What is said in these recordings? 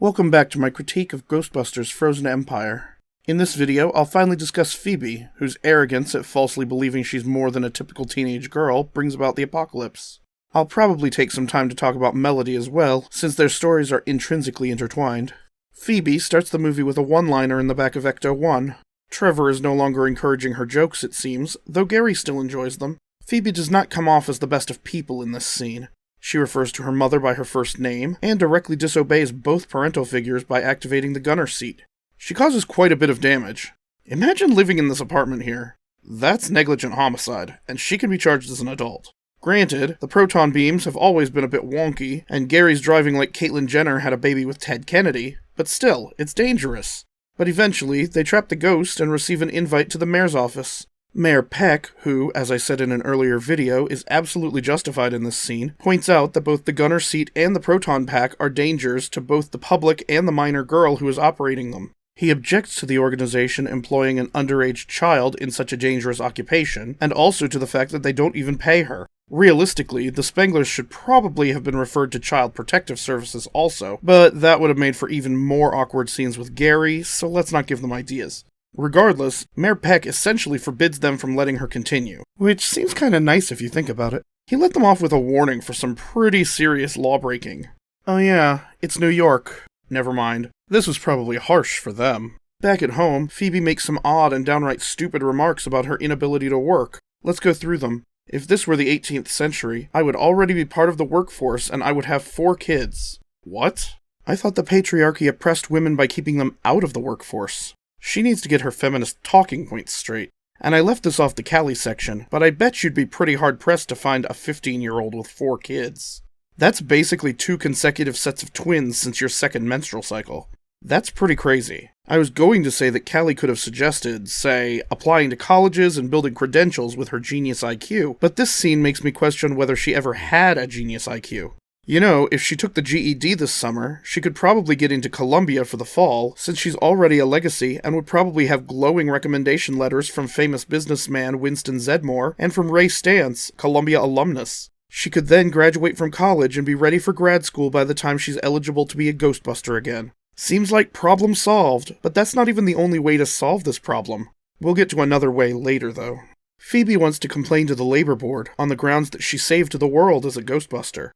Welcome back to my critique of Ghostbusters Frozen Empire. In this video, I'll finally discuss Phoebe, whose arrogance at falsely believing she's more than a typical teenage girl brings about the apocalypse. I'll probably take some time to talk about Melody as well, since their stories are intrinsically intertwined. Phoebe starts the movie with a one-liner in the back of Ecto 1. Trevor is no longer encouraging her jokes, it seems, though Gary still enjoys them. Phoebe does not come off as the best of people in this scene. She refers to her mother by her first name, and directly disobeys both parental figures by activating the gunner seat. She causes quite a bit of damage. Imagine living in this apartment here. That's negligent homicide, and she can be charged as an adult. Granted, the proton beams have always been a bit wonky, and Gary's driving like Caitlyn Jenner had a baby with Ted Kennedy, but still, it's dangerous. But eventually, they trap the ghost and receive an invite to the mayor's office. Mayor Peck, who, as I said in an earlier video, is absolutely justified in this scene, points out that both the gunner seat and the proton pack are dangers to both the public and the minor girl who is operating them. He objects to the organization employing an underage child in such a dangerous occupation, and also to the fact that they don't even pay her. Realistically, the Spenglers should probably have been referred to Child Protective Services also, but that would have made for even more awkward scenes with Gary, so let's not give them ideas. Regardless, Mayor Peck essentially forbids them from letting her continue, which seems kinda nice if you think about it. He let them off with a warning for some pretty serious lawbreaking. Oh yeah, it's New York. Never mind. This was probably harsh for them. Back at home, Phoebe makes some odd and downright stupid remarks about her inability to work. Let's go through them. If this were the 18th century, I would already be part of the workforce and I would have 4 kids. What? I thought the patriarchy oppressed women by keeping them out of the workforce. She needs to get her feminist talking points straight. And I left this off the Callie section, but I bet you'd be pretty hard-pressed to find a 15-year-old with 4 kids. That's basically 2 consecutive sets of twins since your second menstrual cycle. That's pretty crazy. I was going to say that Callie could have suggested, say, applying to colleges and building credentials with her genius IQ, but this scene makes me question whether she ever had a genius IQ. You know, if she took the GED this summer, she could probably get into Columbia for the fall, since she's already a legacy and would probably have glowing recommendation letters from famous businessman Winston Zedmore and from Ray Stantz, Columbia alumnus. She could then graduate from college and be ready for grad school by the time she's eligible to be a Ghostbuster again. Seems like problem solved, but that's not even the only way to solve this problem. We'll get to another way later, though. Phoebe wants to complain to the labor board on the grounds that she saved the world as a Ghostbuster.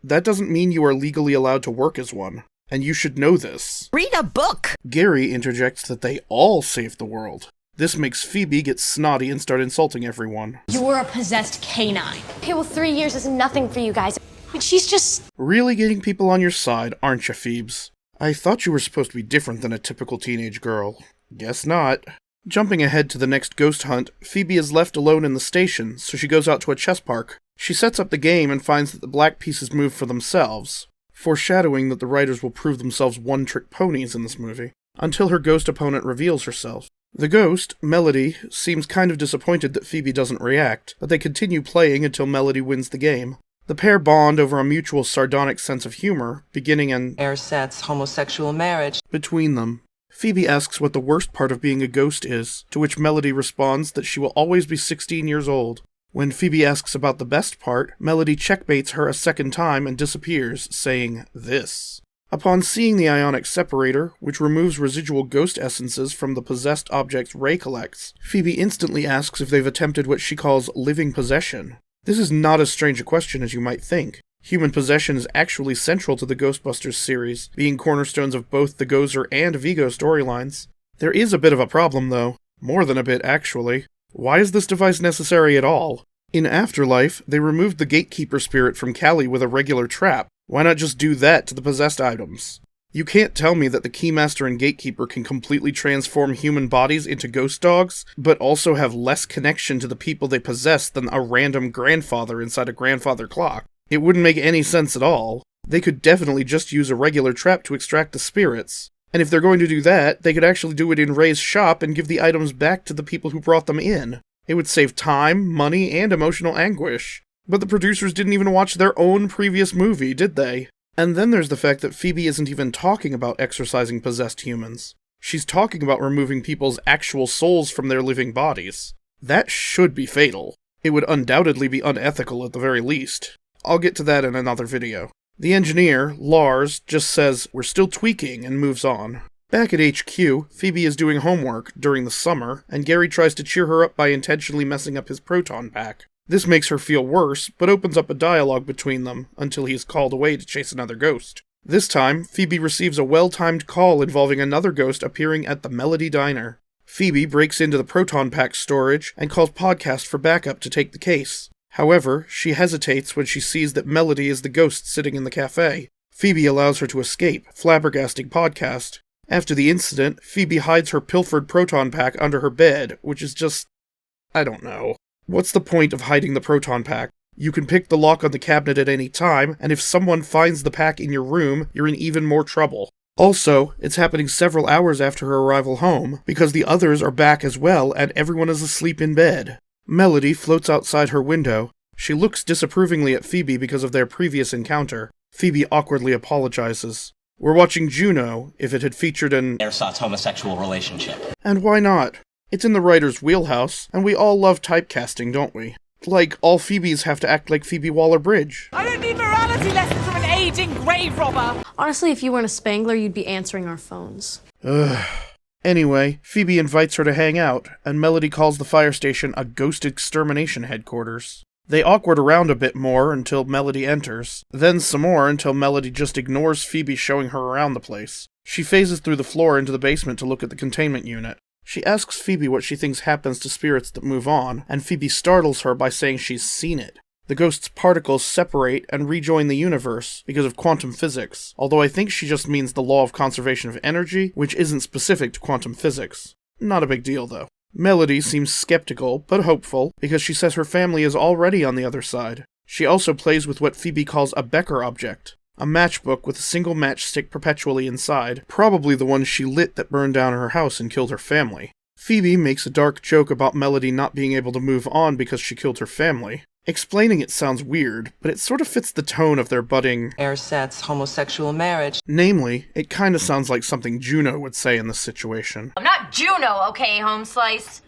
That doesn't mean you are legally allowed to work as one. And you should know this. Read a book! Gary interjects that they all saved the world. This makes Phoebe get snotty and start insulting everyone. You were a possessed canine. Okay, well, 3 years is nothing for you guys. But she's just... Really getting people on your side, aren't you, Phoebes? I thought you were supposed to be different than a typical teenage girl. Guess not. Jumping ahead to the next ghost hunt, Phoebe is left alone in the station, so she goes out to a chess park. She sets up the game and finds that the black pieces move for themselves, foreshadowing that the writers will prove themselves one-trick ponies in this movie, until her ghost opponent reveals herself. The ghost, Melody, seems kind of disappointed that Phoebe doesn't react, but they continue playing until Melody wins the game. The pair bond over a mutual sardonic sense of humor, beginning an Ersatz homosexual marriage between them. Phoebe asks what the worst part of being a ghost is, to which Melody responds that she will always be 16 years old. When Phoebe asks about the best part, Melody checkmates her a second time and disappears, saying, "this." Upon seeing the ionic separator, which removes residual ghost essences from the possessed objects Ray collects, Phoebe instantly asks if they've attempted what she calls living possession. This is not as strange a question as you might think. Human possession is actually central to the Ghostbusters series, being cornerstones of both the Gozer and Vigo storylines. There is a bit of a problem, though. More than a bit, actually. Why is this device necessary at all? In Afterlife, they removed the gatekeeper spirit from Callie with a regular trap. Why not just do that to the possessed items? You can't tell me that the Keymaster and Gatekeeper can completely transform human bodies into ghost dogs, but also have less connection to the people they possess than a random grandfather inside a grandfather clock. It wouldn't make any sense at all. They could definitely just use a regular trap to extract the spirits. And if they're going to do that, they could actually do it in Ray's shop and give the items back to the people who brought them in. It would save time, money, and emotional anguish. But the producers didn't even watch their own previous movie, did they? And then there's the fact that Phoebe isn't even talking about exorcising possessed humans. She's talking about removing people's actual souls from their living bodies. That should be fatal. It would undoubtedly be unethical at the very least. I'll get to that in another video. The engineer, Lars, just says, "We're still tweaking," and moves on. Back at HQ, Phoebe is doing homework during the summer, and Gary tries to cheer her up by intentionally messing up his proton pack. This makes her feel worse, but opens up a dialogue between them, until he is called away to chase another ghost. This time, Phoebe receives a well-timed call involving another ghost appearing at the Melody Diner. Phoebe breaks into the proton pack storage and calls Podcast for backup to take the case. However, she hesitates when she sees that Melody is the ghost sitting in the cafe. Phoebe allows her to escape, flabbergasting Podcast. After the incident, Phoebe hides her pilfered proton pack under her bed, which is just... I don't know. What's the point of hiding the proton pack? You can pick the lock on the cabinet at any time, and if someone finds the pack in your room, you're in even more trouble. Also, it's happening several hours after her arrival home, because the others are back as well and everyone is asleep in bed. Melody floats outside her window. She looks disapprovingly at Phoebe because of their previous encounter. Phoebe awkwardly apologizes. We're watching Juno, if it had featured an ersatz homosexual relationship. And why not? It's in the writer's wheelhouse, and we all love typecasting, don't we? Like, all Phoebes have to act like Phoebe Waller-Bridge. I don't need morality lessons from an aging grave robber! Honestly, if you weren't a Spengler, you'd be answering our phones. Anyway, Phoebe invites her to hang out, and Melody calls the fire station a ghost extermination headquarters. They awkward around a bit more until Melody enters, then some more until Melody just ignores Phoebe showing her around the place. She phases through the floor into the basement to look at the containment unit. She asks Phoebe what she thinks happens to spirits that move on, and Phoebe startles her by saying she's seen it. The ghost's particles separate and rejoin the universe because of quantum physics, although I think she just means the law of conservation of energy, which isn't specific to quantum physics. Not a big deal, though. Melody seems skeptical, but hopeful, because she says her family is already on the other side. She also plays with what Phoebe calls a Becker object, a matchbook with a single matchstick perpetually inside, probably the one she lit that burned down her house and killed her family. Phoebe makes a dark joke about Melody not being able to move on because she killed her family. Explaining it sounds weird, but it sort of fits the tone of their budding ersatz homosexual marriage. Namely, it kinda sounds like something Juno would say in this situation. I'm not Juno, okay, home slice?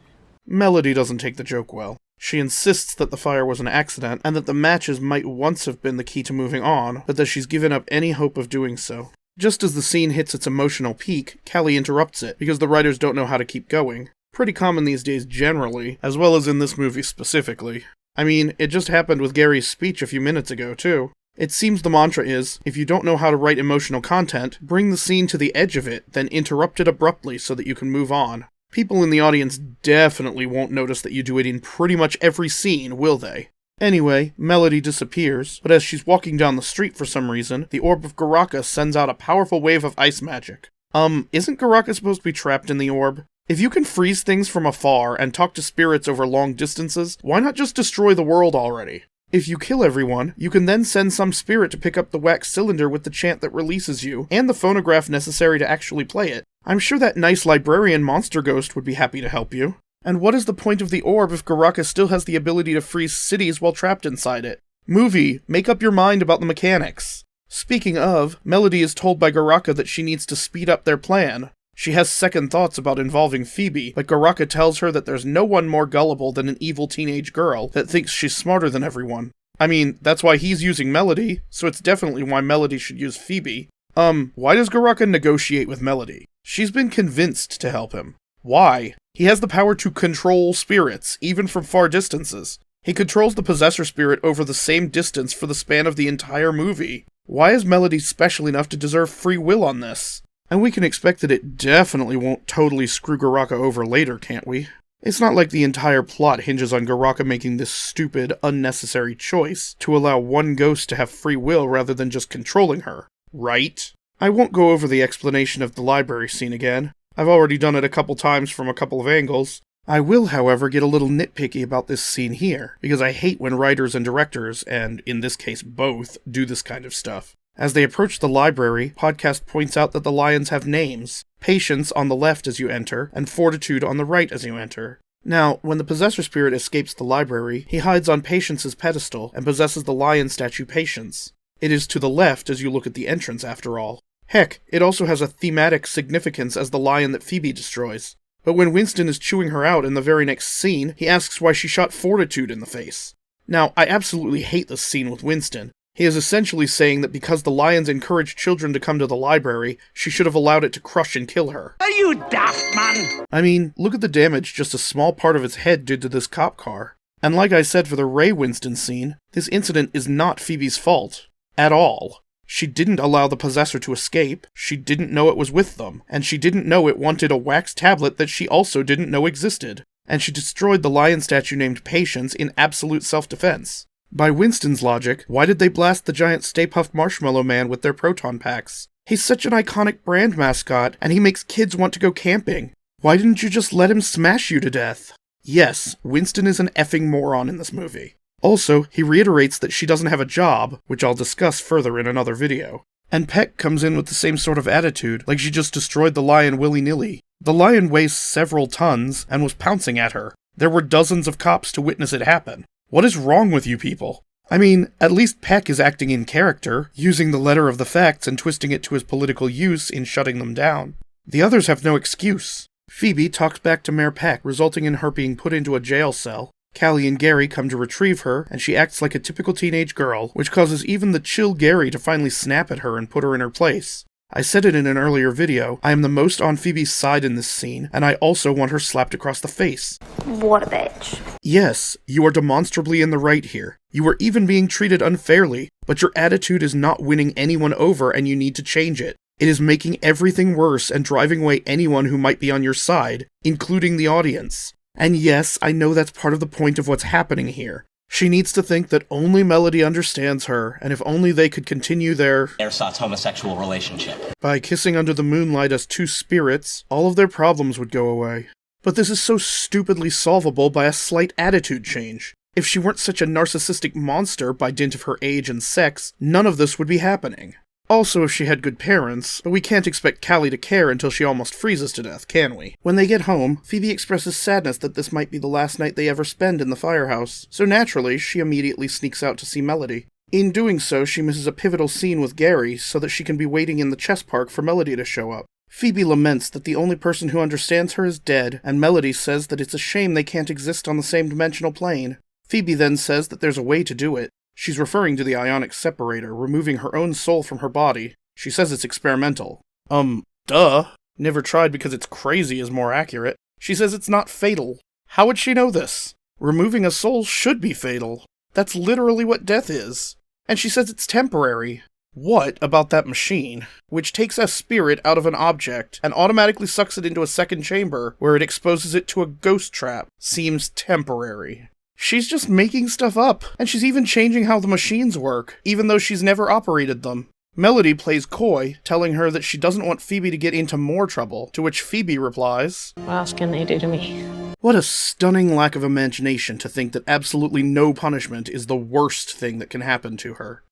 Melody doesn't take the joke well. She insists that the fire was an accident, and that the matches might once have been the key to moving on, but that she's given up any hope of doing so. Just as the scene hits its emotional peak, Callie interrupts it, because the writers don't know how to keep going. Pretty common these days generally, as well as in this movie specifically. I mean, it just happened with Gary's speech a few minutes ago, too. It seems the mantra is, if you don't know how to write emotional content, bring the scene to the edge of it, then interrupt it abruptly so that you can move on. People in the audience definitely won't notice that you do it in pretty much every scene, will they? Anyway, Melody disappears, but as she's walking down the street for some reason, the orb of Garaka sends out a powerful wave of ice magic. Isn't Garaka supposed to be trapped in the orb? If you can freeze things from afar and talk to spirits over long distances, why not just destroy the world already? If you kill everyone, you can then send some spirit to pick up the wax cylinder with the chant that releases you, and the phonograph necessary to actually play it. I'm sure that nice librarian monster ghost would be happy to help you. And what is the point of the orb if Garaka still has the ability to freeze cities while trapped inside it? Movie, make up your mind about the mechanics. Speaking of, Melody is told by Garaka that she needs to speed up their plan. She has second thoughts about involving Phoebe, but Garaka tells her that there's no one more gullible than an evil teenage girl that thinks she's smarter than everyone. I mean, that's why he's using Melody, so it's definitely why Melody should use Phoebe. Why does Garaka negotiate with Melody? She's been convinced to help him. Why? He has the power to control spirits, even from far distances. He controls the possessor spirit over the same distance for the span of the entire movie. Why is Melody special enough to deserve free will on this? And we can expect that it definitely won't totally screw Garaka over later, can't we? It's not like the entire plot hinges on Garaka making this stupid, unnecessary choice to allow one ghost to have free will rather than just controlling her, right? I won't go over the explanation of the library scene again. I've already done it a couple times from a couple of angles. I will, however, get a little nitpicky about this scene here, because I hate when writers and directors, and in this case both, do this kind of stuff. As they approach the library, Podcast points out that the lions have names. Patience on the left as you enter, and Fortitude on the right as you enter. Now, when the possessor spirit escapes the library, he hides on Patience's pedestal and possesses the lion statue Patience. It is to the left as you look at the entrance, after all. Heck, it also has a thematic significance as the lion that Phoebe destroys. But when Winston is chewing her out in the very next scene, he asks why she shot Fortitude in the face. Now, I absolutely hate this scene with Winston. He is essentially saying that because the lions encouraged children to come to the library, she should have allowed it to crush and kill her. Are you daft, man? I mean, look at the damage just a small part of its head did to this cop car. And like I said for the Ray Winston scene, this incident is not Phoebe's fault. At all. She didn't allow the possessor to escape, she didn't know it was with them, and she didn't know it wanted a wax tablet that she also didn't know existed. And she destroyed the lion statue named Patience in absolute self-defense. By Winston's logic, why did they blast the giant Stay Puft Marshmallow Man with their proton packs? He's such an iconic brand mascot, and he makes kids want to go camping. Why didn't you just let him smash you to death? Yes, Winston is an effing moron in this movie. Also, he reiterates that she doesn't have a job, which I'll discuss further in another video. And Peck comes in with the same sort of attitude, like she just destroyed the lion willy-nilly. The lion weighs several tons, and was pouncing at her. There were dozens of cops to witness it happen. What is wrong with you people? I mean, at least Peck is acting in character, using the letter of the facts and twisting it to his political use in shutting them down. The others have no excuse. Phoebe talks back to Mayor Peck, resulting in her being put into a jail cell. Callie and Gary come to retrieve her, and she acts like a typical teenage girl, which causes even the chill Gary to finally snap at her and put her in her place. I said it in an earlier video, I am the most on Phoebe's side in this scene, and I also want her slapped across the face. What a bitch. Yes, you are demonstrably in the right here. You are even being treated unfairly, but your attitude is not winning anyone over and you need to change it. It is making everything worse and driving away anyone who might be on your side, including the audience. And yes, I know that's part of the point of what's happening here. She needs to think that only Melody understands her, and if only they could continue their Ersatz homosexual relationship. By kissing under the moonlight as two spirits, all of their problems would go away. But this is so stupidly solvable by a slight attitude change. If she weren't such a narcissistic monster by dint of her age and sex, none of this would be happening. Also, if she had good parents, but we can't expect Callie to care until she almost freezes to death, can we? When they get home, Phoebe expresses sadness that this might be the last night they ever spend in the firehouse, so naturally, she immediately sneaks out to see Melody. In doing so, she misses a pivotal scene with Gary so that she can be waiting in the chess park for Melody to show up. Phoebe laments that the only person who understands her is dead, and Melody says that it's a shame they can't exist on the same dimensional plane. Phoebe then says that there's a way to do it. She's referring to the ionic separator, removing her own soul from her body. She says it's experimental. Duh. Never tried because it's crazy is more accurate. She says it's not fatal. How would she know this? Removing a soul should be fatal. That's literally what death is. And she says it's temporary. What about that machine, which takes a spirit out of an object and automatically sucks it into a second chamber where it exposes it to a ghost trap, seems temporary? She's just making stuff up, and she's even changing how the machines work, even though she's never operated them. Melody plays coy, telling her that she doesn't want Phoebe to get into more trouble, to which Phoebe replies, What else can they do to me? What a stunning lack of imagination to think that absolutely no punishment is the worst thing that can happen to her.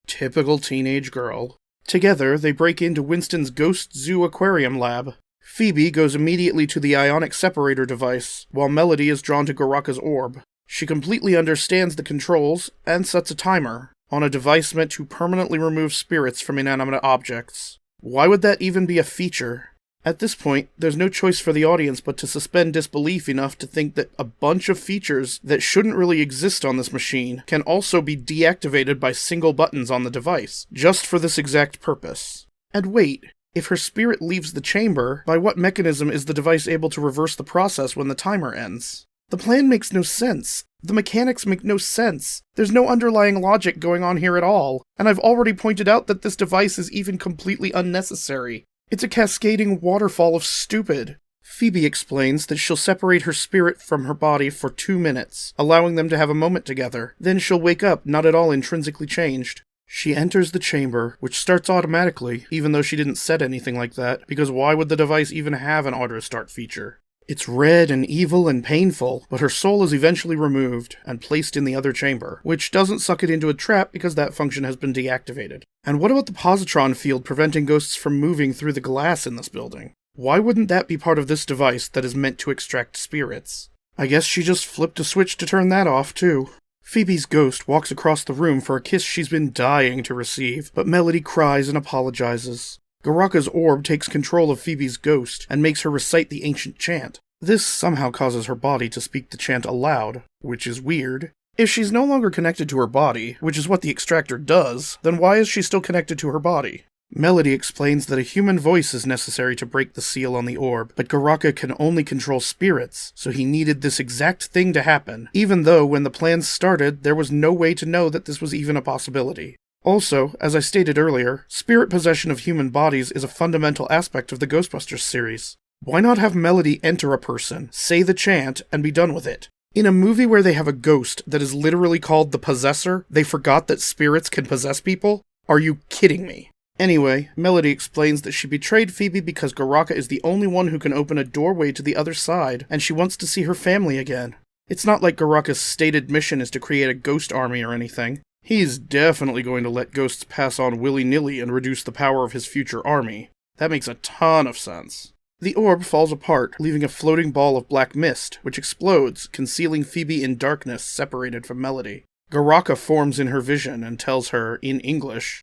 Typical teenage girl. Together, they break into Winston's Ghost Zoo Aquarium lab. Phoebe goes immediately to the ionic separator device, while Melody is drawn to Garaka's orb. She completely understands the controls, and sets a timer, on a device meant to permanently remove spirits from inanimate objects. Why would that even be a feature? At this point, there's no choice for the audience but to suspend disbelief enough to think that a bunch of features that shouldn't really exist on this machine can also be deactivated by single buttons on the device, just for this exact purpose. And wait, if her spirit leaves the chamber, by what mechanism is the device able to reverse the process when the timer ends? The plan makes no sense. The mechanics make no sense. There's no underlying logic going on here at all, and I've already pointed out that this device is even completely unnecessary. It's a cascading waterfall of stupid. Phoebe explains that she'll separate her spirit from her body for 2 minutes, allowing them to have a moment together. Then she'll wake up not at all intrinsically changed. She enters the chamber, which starts automatically, even though she didn't set anything like that, because why would the device even have an auto-start feature? It's red and evil and painful, but her soul is eventually removed and placed in the other chamber, which doesn't suck it into a trap because that function has been deactivated. And what about the positron field preventing ghosts from moving through the glass in this building? Why wouldn't that be part of this device that is meant to extract spirits? I guess she just flipped a switch to turn that off, too. Phoebe's ghost walks across the room for a kiss she's been dying to receive, but Melody cries and apologizes. Garaka's orb takes control of Phoebe's ghost and makes her recite the ancient chant. This somehow causes her body to speak the chant aloud, which is weird. If she's no longer connected to her body, which is what the extractor does, then why is she still connected to her body? Melody explains that a human voice is necessary to break the seal on the orb, but Garaka can only control spirits, so he needed this exact thing to happen, even though when the plans started, there was no way to know that this was even a possibility. Also, as I stated earlier, spirit possession of human bodies is a fundamental aspect of the Ghostbusters series. Why not have Melody enter a person, say the chant, and be done with it? In a movie where they have a ghost that is literally called the Possessor, they forgot that spirits can possess people? Are you kidding me? Anyway, Melody explains that she betrayed Phoebe because Garaka is the only one who can open a doorway to the other side, and she wants to see her family again. It's not like Garaka's stated mission is to create a ghost army or anything. He's definitely going to let ghosts pass on willy-nilly and reduce the power of his future army. That makes a ton of sense. The orb falls apart, leaving a floating ball of black mist, which explodes, concealing Phoebe in darkness separated from Melody. Garaka forms in her vision and tells her, in English,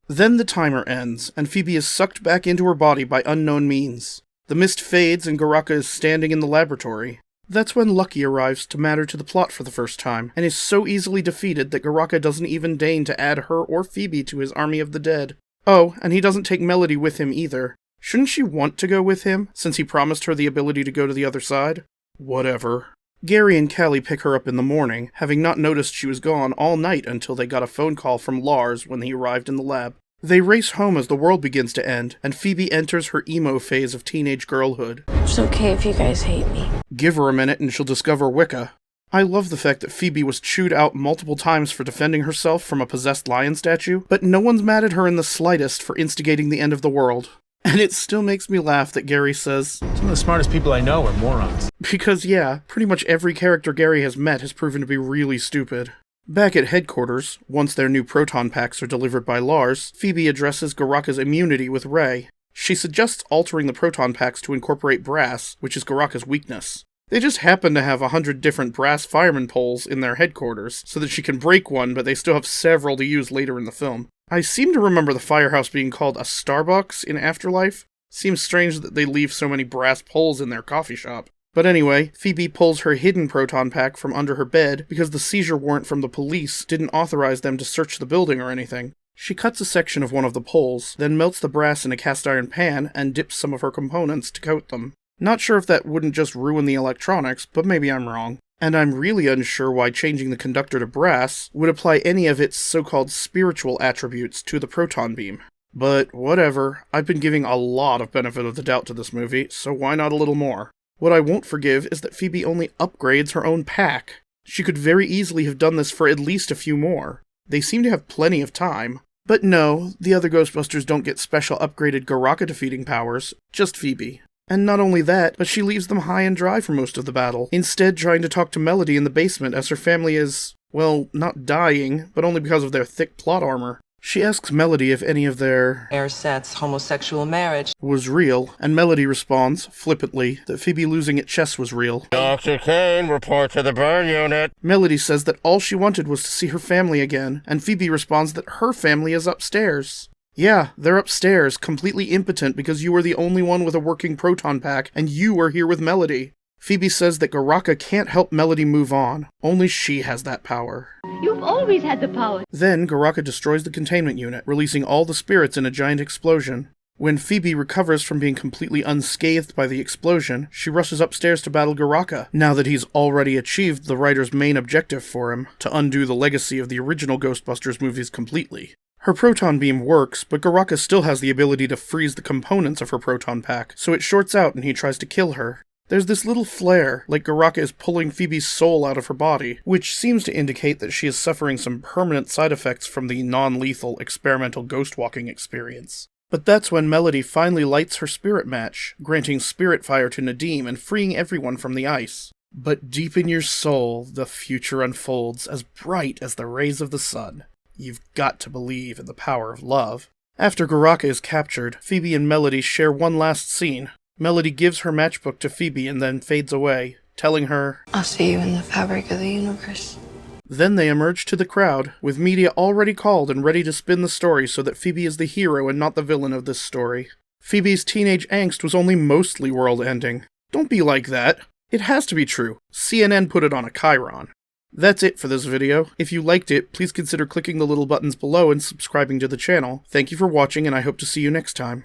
Then the timer ends, and Phoebe is sucked back into her body by unknown means. The mist fades and Garaka is standing in the laboratory. That's when Lucky arrives to matter to the plot for the first time, and is so easily defeated that Garaka doesn't even deign to add her or Phoebe to his army of the dead. Oh, and he doesn't take Melody with him either. Shouldn't she want to go with him, since he promised her the ability to go to the other side? Whatever. Gary and Callie pick her up in the morning, having not noticed she was gone all night until they got a phone call from Lars when he arrived in the lab. They race home as the world begins to end, and Phoebe enters her emo phase of teenage girlhood. It's okay if you guys hate me. Give her a minute and she'll discover Wicca. I love the fact that Phoebe was chewed out multiple times for defending herself from a possessed lion statue, but no one's mad at her in the slightest for instigating the end of the world. And it still makes me laugh that Gary says, Some of the smartest people I know are morons. Because yeah, pretty much every character Gary has met has proven to be really stupid. Back at headquarters, once their new proton packs are delivered by Lars, Phoebe addresses Garaka's immunity with Ray. She suggests altering the proton packs to incorporate brass, which is Garaka's weakness. They just happen to have 100 different brass fireman poles in their headquarters, so that she can break one, but they still have several to use later in the film. I seem to remember the firehouse being called a Starbucks in Afterlife. Seems strange that they leave so many brass poles in their coffee shop. But anyway, Phoebe pulls her hidden proton pack from under her bed because the seizure warrant from the police didn't authorize them to search the building or anything. She cuts a section of one of the poles, then melts the brass in a cast iron pan and dips some of her components to coat them. Not sure if that wouldn't just ruin the electronics, but maybe I'm wrong. And I'm really unsure why changing the conductor to brass would apply any of its so-called spiritual attributes to the proton beam. But whatever, I've been giving a lot of benefit of the doubt to this movie, so why not a little more? What I won't forgive is that Phoebe only upgrades her own pack. She could very easily have done this for at least a few more. They seem to have plenty of time. But no, the other Ghostbusters don't get special upgraded Garaka defeating powers, just Phoebe. And not only that, but she leaves them high and dry for most of the battle, instead trying to talk to Melody in the basement as her family is, well, not dying, but only because of their thick plot armor. She asks Melody if any of their Ersatz homosexual marriage was real, and Melody responds, flippantly, that Phoebe losing at chess was real. Dr. Kane, report to the burn unit. Melody says that all she wanted was to see her family again, and Phoebe responds that her family is upstairs. Yeah, they're upstairs, completely impotent because you were the only one with a working proton pack, and you were here with Melody. Phoebe says that Garaka can't help Melody move on. Only she has that power. You've always had the power. Then Garaka destroys the containment unit, releasing all the spirits in a giant explosion. When Phoebe recovers from being completely unscathed by the explosion, she rushes upstairs to battle Garaka, now that he's already achieved the writer's main objective for him, to undo the legacy of the original Ghostbusters movies completely. Her proton beam works, but Garaka still has the ability to freeze the components of her proton pack, so it shorts out and he tries to kill her. There's this little flare, like Garaka is pulling Phoebe's soul out of her body, which seems to indicate that she is suffering some permanent side effects from the non-lethal experimental ghost-walking experience. But that's when Melody finally lights her spirit match, granting spirit fire to Nadim and freeing everyone from the ice. But deep in your soul, the future unfolds as bright as the rays of the sun. You've got to believe in the power of love. After Garaka is captured, Phoebe and Melody share one last scene. Melody gives her matchbook to Phoebe and then fades away, telling her, I'll see you in the fabric of the universe. Then they emerge to the crowd, with media already called and ready to spin the story so that Phoebe is the hero and not the villain of this story. Phoebe's teenage angst was only mostly world-ending. Don't be like that. It has to be true. CNN put it on a chyron. That's it for this video. If you liked it, please consider clicking the little buttons below and subscribing to the channel. Thank you for watching, and I hope to see you next time.